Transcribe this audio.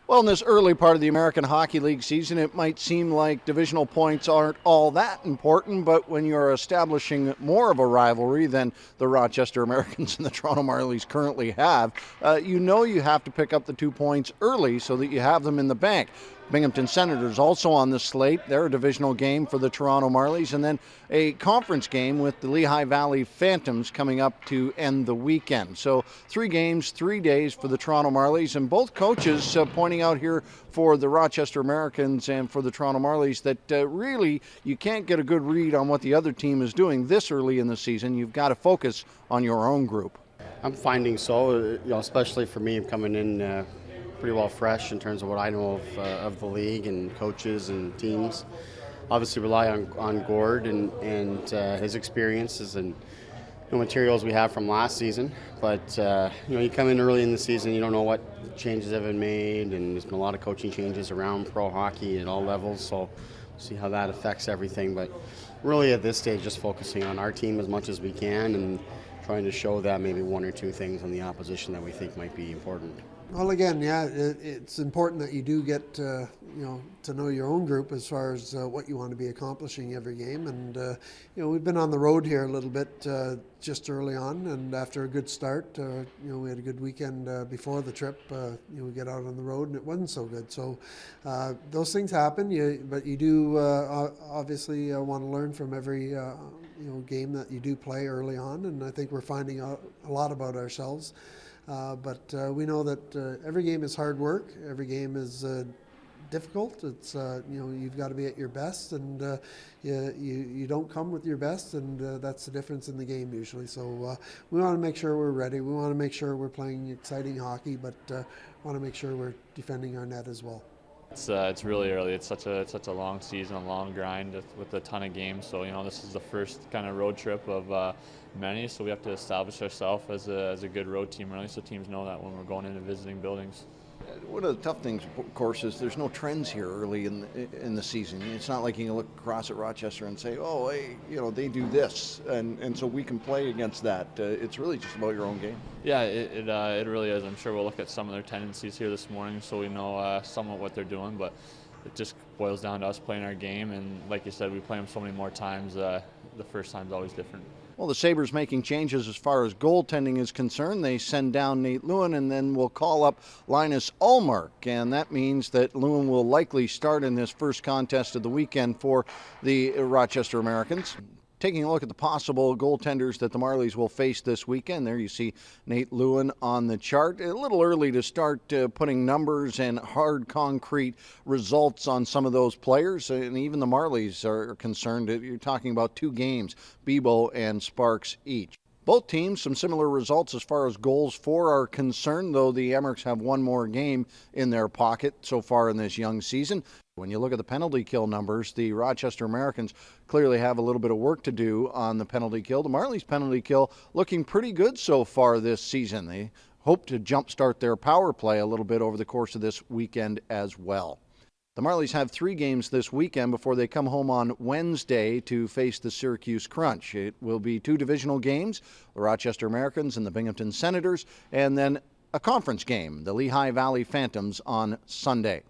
Well, in this early part of the American Hockey League season, it might seem like divisional points aren't all that important, but when you're establishing more of a rivalry than the Rochester Americans and the Toronto Marlies currently have, you have to pick up the 2 points early so that you have them in the bank. Binghamton Senators also on the slate. They're a divisional game for the Toronto Marlies, and then a conference game with the Lehigh Valley Phantoms coming up to end the weekend. So 3 games, 3 days for the Toronto Marlies, and both coaches pointing out here for the Rochester Americans and for the Toronto Marlies that really you can't get a good read on what the other team is doing this early in the season. You've got to focus on your own group. I'm finding so, especially for me coming in pretty well fresh in terms of what I know of the league and coaches and teams. Obviously rely on Gord and his experiences and materials we have from last season. But you come in early in the season, you don't know what changes have been made, and there's been a lot of coaching changes around pro hockey at all levels. So we'll see how that affects everything. But really at this stage, just focusing on our team as much as we can and trying to show that maybe 1 or 2 things on the opposition that we think might be important. Well, again, it's important that you do get to know your own group as far as what you want to be accomplishing every game. And we've been on the road here a little bit just early on, and after a good start, we had a good weekend before the trip. We get out on the road and it wasn't so good. So those things happen. But you do obviously want to learn from every game that you do play early on, and I think we're finding out a lot about ourselves. But we know that every game is hard work. Every game is difficult. It's you've got to be at your best, and you don't come with your best, and that's the difference in the game usually. So we want to make sure we're ready. We want to make sure we're playing exciting hockey, but want to make sure we're defending our net as well. It's really early. It's such a long season, a long grind with a ton of games. So this is the first kind of road trip of many. So we have to establish ourselves as a good road team early, so teams know that when we're going into visiting buildings. One of the tough things, of course, is there's no trends here early in the season. It's not like you can look across at Rochester and say, oh, hey, they do this, and so we can play against that. It's really just about your own game. Yeah, it really is. I'm sure we'll look at some of their tendencies here this morning, so we know somewhat what they're doing. But it just boils down to us playing our game, and like you said, we play them so many more times. The first time's always different. Well, the Sabres making changes as far as goaltending is concerned. They send down Nate Lewin and then will call up Linus Ullmark, and that means that Lewin will likely start in this first contest of the weekend for the Rochester Americans. Taking a look at the possible goaltenders that the Marlies will face this weekend, there you see Nate Lewin on the chart. A little early to start putting numbers and hard concrete results on some of those players, and even the Marlies are concerned. You're talking about 2 games, Bebo and Sparks each. Both teams, some similar results as far as goals for are concerned, though the Emmerks have 1 more game in their pocket so far in this young season. When you look at the penalty kill numbers, the Rochester Americans clearly have a little bit of work to do on the penalty kill. The Marlies' penalty kill looking pretty good so far this season. They hope to jumpstart their power play a little bit over the course of this weekend as well. The Marlies have 3 games this weekend before they come home on Wednesday to face the Syracuse Crunch. It will be 2 divisional games, the Rochester Americans and the Binghamton Senators, and then a conference game, the Lehigh Valley Phantoms on Sunday.